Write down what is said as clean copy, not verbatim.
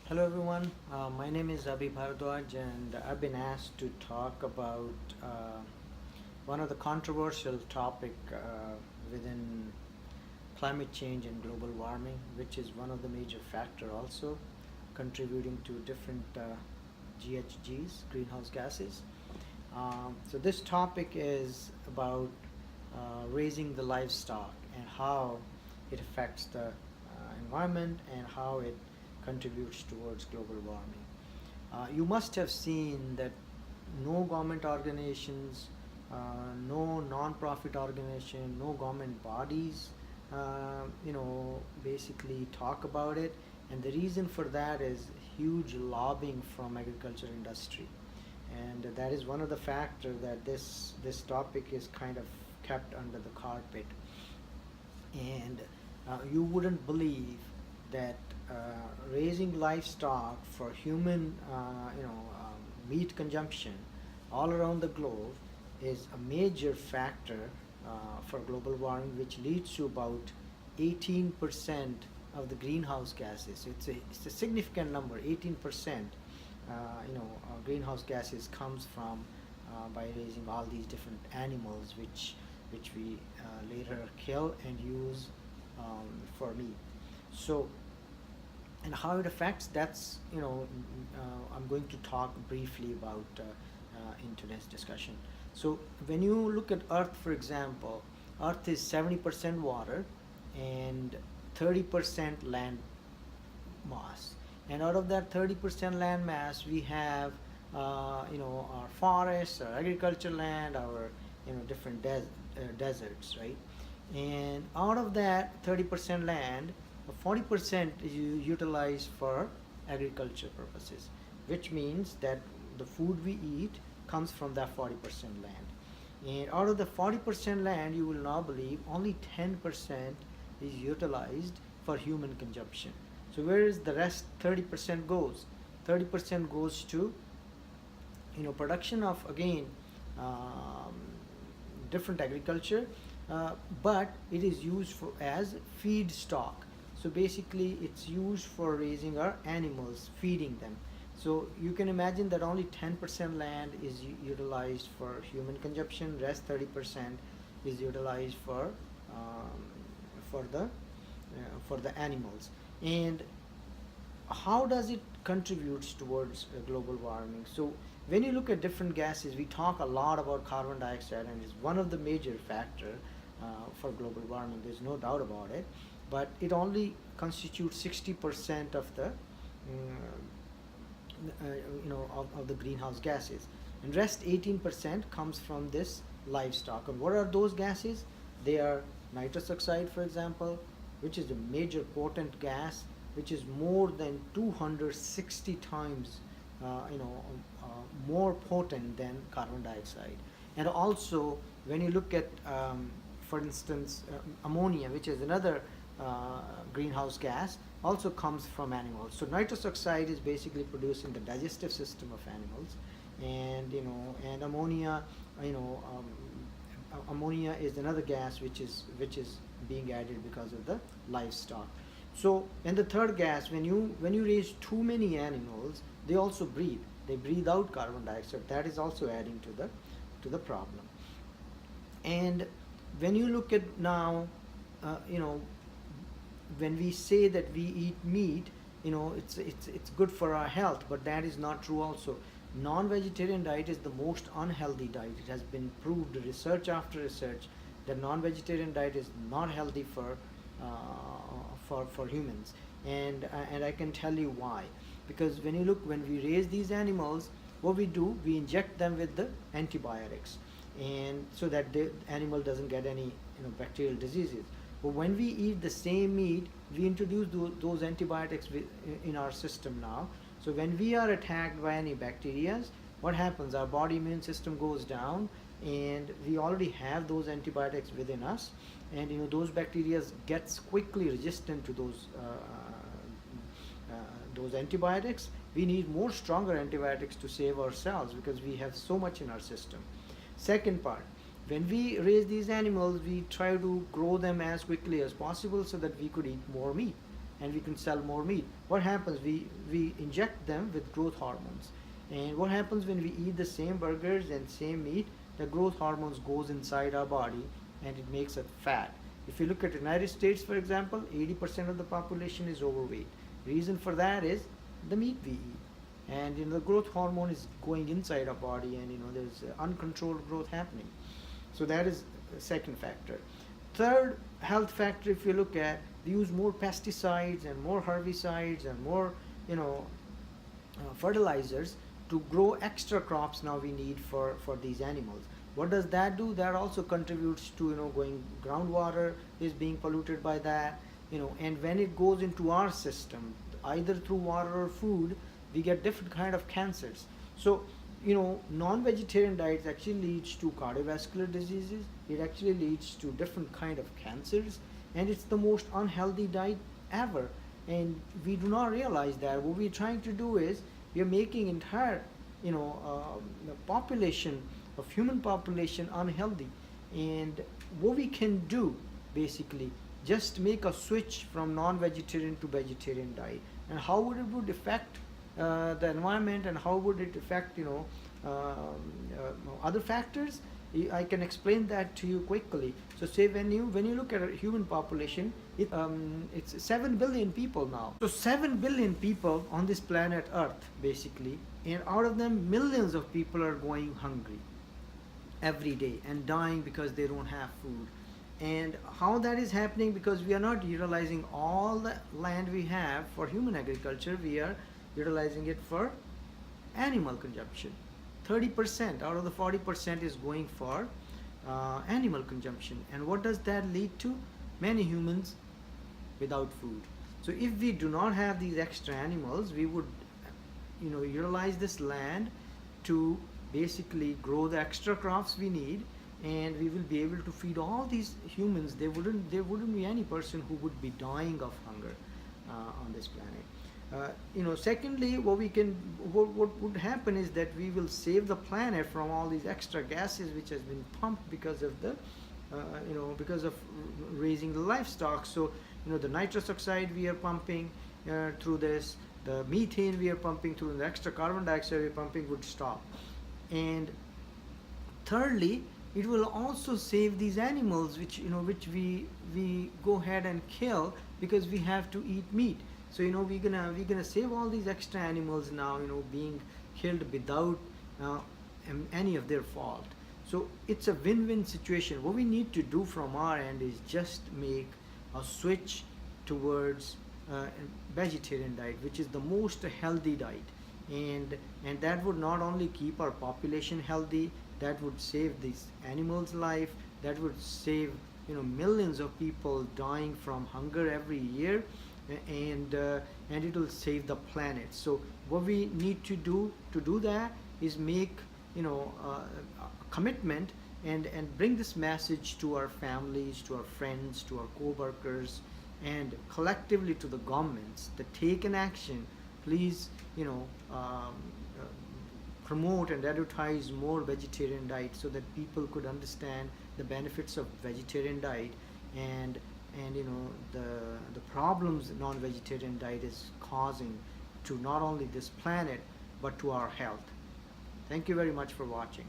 Hello everyone, my name is Abhi Bharadwaj and I've been asked to talk about one of the controversial topic within climate change and global warming, which is one of the major factor also contributing to different GHGs, greenhouse gases. So this topic is about raising the livestock and how it affects the environment and how it contributes towards global warming. You must have seen that no government organizations, no non-profit organization, no government bodies, basically talk about it. And the reason for that is huge lobbying from agriculture industry. And that is one of the factors that this topic is kind of kept under the carpet. And you wouldn't believe that raising livestock for human meat consumption all around the globe is a major factor for global warming, which leads to about 18% of the greenhouse gases. It's a significant number. 18% greenhouse gases comes from by raising all these different animals, which we later kill and use for meat. So, and how it affects, that's I'm going to talk briefly about in today's discussion. So when you look at Earth, for example, Earth is 70% water and 30% land mass. And out of that 30% land mass, we have our forests, our agriculture land, our different deserts, right? And out of that 30% land, 40% is utilized for agriculture purposes, which means that the food we eat comes from that 40% land. And out of the 40% land, you will now believe only 10% is utilized for human consumption. So where is the rest 30% goes? 30% goes to production of, again, different agriculture, but it is used for as feedstock. So basically it's used for raising our animals, feeding them. So you can imagine that only 10% land is utilized for human consumption, rest 30% is utilized um, for the animals. And how does it contributes towards global warming? So when you look at different gases, we talk a lot about carbon dioxide, and it's one of the major factor for global warming. There's no doubt about it, but it only constitutes 60% of the of the greenhouse gases, and rest 18% comes from this livestock. And what are those gases? They are nitrous oxide, for example, which is a major potent gas, which is more than 260 times more potent than carbon dioxide. And also when you look at for instance ammonia, which is another greenhouse gas, also comes from animals. So nitrous oxide is basically produced in the digestive system of animals, and ammonia, ammonia is another gas which is being added because of the livestock. So, and the third gas, when you raise too many animals, they also breathe. They breathe out carbon dioxide. That is also adding to the problem. And when you look at now, when we say that we eat meat, it's good for our health, but that is not true also. Non-vegetarian diet is the most unhealthy diet. It has been proved, research after research, that non-vegetarian diet is not healthy for humans. And I can tell you why. Because when we raise these animals, what we do, we inject them with the antibiotics, and so that the animal doesn't get any bacterial diseases. But when we eat the same meat, we introduce those antibiotics in our system now. So when we are attacked by any bacteria, what happens? Our body immune system goes down, and we already have those antibiotics within us, and those bacteria gets quickly resistant to those antibiotics. We need more stronger antibiotics to save ourselves because we have so much in our system. Second part, when we raise these animals, we try to grow them as quickly as possible so that we could eat more meat. and we can sell more meat. What happens? We inject them with growth hormones. And what happens when we eat the same burgers and same meat? The growth hormones goes inside our body and it makes it fat. If you look at the United States, for example, 80% of the population is overweight. Reason for that is the meat we eat. And the growth hormone is going inside our body, and there's uncontrolled growth happening. So that is the second factor. Third health factor, if you look at, they use more pesticides and more herbicides and more fertilizers to grow extra crops now we need for these animals. What does that do? That also contributes to going groundwater is being polluted by that, and when it goes into our system, either through water or food, we get different kind of cancers. So non-vegetarian diets actually leads to cardiovascular diseases. It actually leads to different kind of cancers, and it's the most unhealthy diet ever. And we do not realize that. What we're trying to do is we are making entire population of human population unhealthy. And what we can do basically just make a switch from non-vegetarian to vegetarian diet, and how would affect the environment, and how would it affect other factors. I can explain that to you quickly. So say when you look at a human population, it's 7 billion people now. So 7 billion people on this planet Earth basically, and out of them millions of people are going hungry every day and dying because they don't have food. And how that is happening? Because we are not utilizing all the land we have for human agriculture. We are utilizing it for animal consumption. 30% out of the 40% is going for animal consumption. And what does that lead to? Many humans without food. So if we do not have these extra animals, we would utilize this land to basically grow the extra crops we need, and we will be able to feed all these humans. There wouldn't be any person who would be dying of hunger on this planet. Secondly, what would happen is that we will save the planet from all these extra gases which has been pumped because of the because of raising the livestock. So the nitrous oxide we are pumping through this, the methane we are pumping through, the extra carbon dioxide we are pumping would stop. And thirdly, it will also save these animals which we go ahead and kill because we have to eat meat. So we're gonna save all these extra animals now being killed without any of their fault. So it's a win-win situation. What we need to do from our end is just make a switch towards vegetarian diet, which is the most healthy diet, and that would not only keep our population healthy, that would save these animals' life, that would save millions of people dying from hunger every year, and it will save the planet. So what we need to do that is make a commitment and bring this message to our families, to our friends, to our co-workers, and collectively to the governments that take an action. Please promote and advertise more vegetarian diet so that people could understand the benefits of vegetarian diet, and the problems non-vegetarian diet is causing to not only this planet but to our health. Thank you very much for watching.